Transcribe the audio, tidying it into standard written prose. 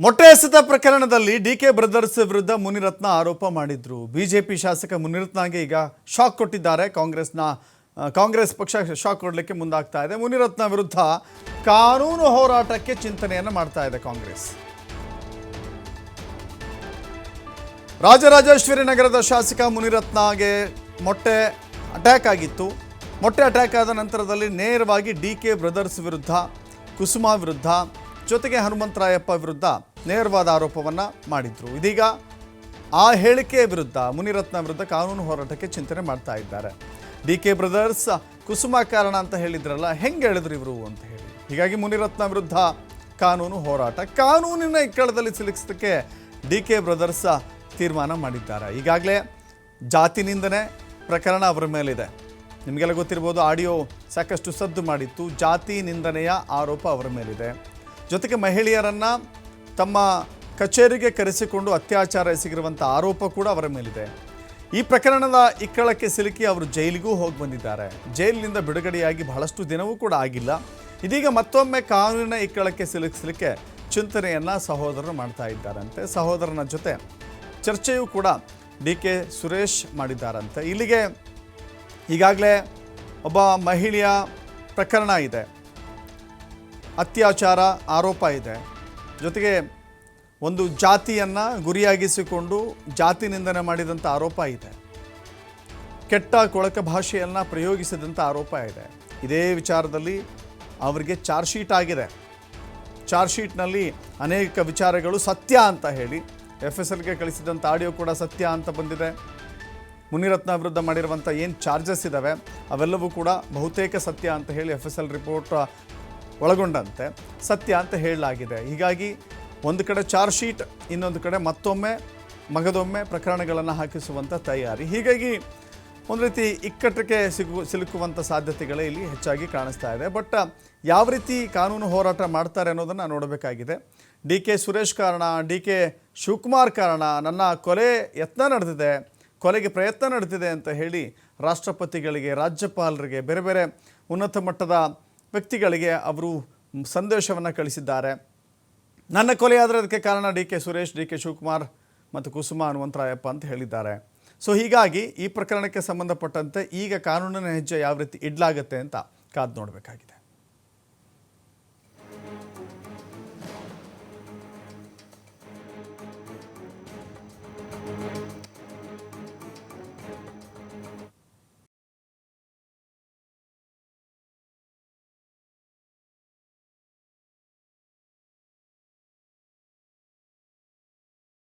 ಮೊಟ್ಟೆ ಎಸೆತ ಪ್ರಕರಣದಲ್ಲಿ ಡಿಕೆ ಬ್ರದರ್ಸ್ ವಿರುದ್ಧ ಮುನಿರತ್ನ ಆರೋಪ ಮಾಡಿದ್ರು. ಬಿಜೆಪಿ ಶಾಸಕ ಮುನಿರತ್ನಗೆ ಈಗ ಶಾಕ್ ಕೊಟ್ಟಿದ್ದಾರೆ. ಕಾಂಗ್ರೆಸ್ ಪಕ್ಷ ಶಾಕ್ ಕೊಡಲಿಕ್ಕೆ ಮುಂದಾಗ್ತಾ ಇದೆ. ಮುನಿರತ್ನ ವಿರುದ್ಧ ಕಾನೂನು ಹೋರಾಟಕ್ಕೆ ಚಿಂತನೆಯನ್ನು ಮಾಡ್ತಾ ಇದೆ ಕಾಂಗ್ರೆಸ್. ರಾಜರಾಜೇಶ್ವರಿ ನಗರದ ಶಾಸಕ ಮುನಿರತ್ನಗೆ ಮೊಟ್ಟೆ ಅಟ್ಯಾಕ್ ಆಗಿತ್ತು. ಮೊಟ್ಟೆ ಅಟ್ಯಾಕ್ ಆದ ನಂತರದಲ್ಲಿ ನೇರವಾಗಿ ಡಿಕೆ ಬ್ರದರ್ಸ್ ವಿರುದ್ಧ, ಕುಸುಮಾ ವಿರುದ್ಧ, ಜೊತೆಗೆ ಹನುಮಂತರಾಯಪ್ಪ ವಿರುದ್ಧ ನೇರವಾದ ಆರೋಪವನ್ನು ಮಾಡಿದ್ರು. ಇದೀಗ ಆ ಹೇಳಿಕೆಯ ವಿರುದ್ಧ ಮುನಿರತ್ನ ವಿರುದ್ಧ ಕಾನೂನು ಹೋರಾಟಕ್ಕೆ ಚಿಂತನೆ ಮಾಡ್ತಾ ಇದ್ದಾರೆ. ಡಿಕೆ ಬ್ರದರ್ಸ್ ಕುಸುಮಾ ಕಾರಣ ಅಂತ ಹೇಳಿದ್ರಲ್ಲ, ಹೆಂಗೆ ಹೇಳಿದ್ರು ಇವರು ಅಂತ ಹೇಳಿ. ಹೀಗಾಗಿ ಮುನಿರತ್ನ ವಿರುದ್ಧ ಕಾನೂನು ಹೋರಾಟ, ಕಾನೂನಿನ ಇಕ್ಕಳದಲ್ಲಿ ಸಿಲುಕಿಸೋದಕ್ಕೆ ಡಿಕೆ ಬ್ರದರ್ಸ್ ತೀರ್ಮಾನ ಮಾಡಿದ್ದಾರೆ. ಈಗಾಗಲೇ ಜಾತಿ ನಿಂದನೆ ಪ್ರಕರಣ ಅವರ ಮೇಲಿದೆ. ನಿಮಗೆಲ್ಲ ಗೊತ್ತಿರ್ಬೋದು, ಆಡಿಯೋ ಸಾಕಷ್ಟು ಸದ್ದು ಮಾಡಿತ್ತು. ಜಾತಿ ನಿಂದನೆಯ ಆರೋಪ ಅವರ ಮೇಲಿದೆ. ಜೊತೆಗೆ ಮಹಿಳೆಯರನ್ನು ತಮ್ಮ ಕಚೇರಿಗೆ ಕರೆಸಿಕೊಂಡು ಅತ್ಯಾಚಾರ ಎಸಗಿರುವಂಥ ಆರೋಪ ಕೂಡ ಅವರ ಮೇಲಿದೆ. ಈ ಪ್ರಕರಣದ ಇಕ್ಕಳಕ್ಕೆ ಸಿಲುಕಿ ಅವರು ಜೈಲಿಗೂ ಹೋಗಿ ಬಂದಿದ್ದಾರೆ. ಜೈಲಿನಿಂದ ಬಿಡುಗಡೆಯಾಗಿ ಬಹಳಷ್ಟು ದಿನವೂ ಕೂಡ ಆಗಿಲ್ಲ. ಇದೀಗ ಮತ್ತೊಮ್ಮೆ ಕಾನೂನಿನ ಇಕ್ಕಳಕ್ಕೆ ಸಿಲುಕಿಸಲಿಕ್ಕೆ ಚಿಂತನೆಯನ್ನು ಸಹೋದರರು ಮಾಡ್ತಾ ಇದ್ದಾರಂತೆ. ಸಹೋದರನ ಜೊತೆ ಚರ್ಚೆಯೂ ಕೂಡ ಡಿಕೆ ಸುರೇಶ್ ಮಾಡಿದ್ದಾರಂತೆ. ಇಲ್ಲಿಗೆ ಈಗಾಗಲೇ ಒಬ್ಬ ಮಹಿಳೆಯ ಪ್ರಕರಣ ಇದೆ, ಅತ್ಯಾಚಾರ ಆರೋಪ ಇದೆ. ಜೊತೆಗೆ ಒಂದು ಜಾತಿಯನ್ನು ಗುರಿಯಾಗಿಸಿಕೊಂಡು ಜಾತಿ ನಿಂದನೆ ಮಾಡಿದಂಥ ಆರೋಪ ಇದೆ. ಕೆಟ್ಟ ಕೊಳಕ ಭಾಷೆಯನ್ನು ಪ್ರಯೋಗಿಸಿದಂಥ ಆರೋಪ ಇದೆ. ಇದೇ ವಿಚಾರದಲ್ಲಿ ಅವರಿಗೆ ಚಾರ್ಜ್ ಶೀಟ್ ಆಗಿದೆ. ಚಾರ್ಜ್ ಶೀಟ್ನಲ್ಲಿ ಅನೇಕ ವಿಚಾರಗಳು ಸತ್ಯ ಅಂತ ಹೇಳಿ FSLಗೆ ಕಳಿಸಿದಂಥ ಆಡಿಯೋ ಕೂಡ ಸತ್ಯ ಅಂತ ಬಂದಿದೆ. ಮುನಿರತ್ನ ವಿರುದ್ಧ ಮಾಡಿರುವಂಥ ಏನು ಚಾರ್ಜಸ್ ಇದ್ದಾವೆ ಅವೆಲ್ಲವೂ ಕೂಡ ಬಹುತೇಕ ಸತ್ಯ ಅಂತ ಹೇಳಿ FSL ರಿಪೋರ್ಟ್ ಒಳಗೊಂಡಂತೆ ಸತ್ಯ ಅಂತ ಹೇಳಲಾಗಿದೆ. ಹೀಗಾಗಿ ಒಂದು ಕಡೆ ಚಾರ್ಜ್ ಶೀಟ್, ಇನ್ನೊಂದು ಕಡೆ ಮಗದೊಮ್ಮೆ ಪ್ರಕರಣಗಳನ್ನು ಹಾಕಿಸುವಂಥ ತಯಾರಿ. ಹೀಗಾಗಿ ಒಂದು ರೀತಿ ಇಕ್ಕಟ್ಟಕ್ಕೆ ಸಿಲುಕುವಂಥ ಸಾಧ್ಯತೆಗಳೇ ಇಲ್ಲಿ ಹೆಚ್ಚಾಗಿ ಕಾಣಿಸ್ತಾ ಇದೆ. ಬಟ್ ಯಾವ ರೀತಿ ಕಾನೂನು ಹೋರಾಟ ಮಾಡ್ತಾರೆ ಅನ್ನೋದನ್ನು ನೋಡಬೇಕಾಗಿದೆ. ಡಿಕೆ ಸುರೇಶ್ ಕಾರಣ, ಡಿಕೆ ಶಿವಕುಮಾರ್ ಕಾರಣ, ನನ್ನ ಕೊಲೆ ಯತ್ನ ನಡೆದಿದೆ, ಕೊಲೆಗೆ ಪ್ರಯತ್ನ ನಡೆದಿದೆ ಅಂತ ಹೇಳಿ ರಾಷ್ಟ್ರಪತಿಗಳಿಗೆ, ರಾಜ್ಯಪಾಲರಿಗೆ, ಬೇರೆ ಬೇರೆ ಉನ್ನತ ಮಟ್ಟದ ವ್ಯಕ್ತಿಗಳಿಗೆ ಅವರು ಸಂದೇಶವನ್ನು ಕಳಿಸಿದ್ದಾರೆ. ನನ್ನ ಕೊಲೆಯಾದರೆ ಅದಕ್ಕೆ ಕಾರಣ ಡಿಕೆ ಸುರೇಶ್, ಡಿಕೆ ಶಿವಕುಮಾರ್ ಮತ್ತು ಕುಸುಮಾ ಹನುಮಂತರಾಯಪ್ಪ ಅಂತ ಹೇಳಿದ್ದಾರೆ. ಸೊ ಹೀಗಾಗಿ ಈ ಪ್ರಕರಣಕ್ಕೆ ಸಂಬಂಧಪಟ್ಟಂತೆ ಈಗ ಕಾನೂನಿನ ಹೆಜ್ಜೆ ಯಾವ ರೀತಿ ಇಡ್ಲಾಗುತ್ತೆ ಅಂತ ಕಾದು ನೋಡಬೇಕಾಗಿದೆ.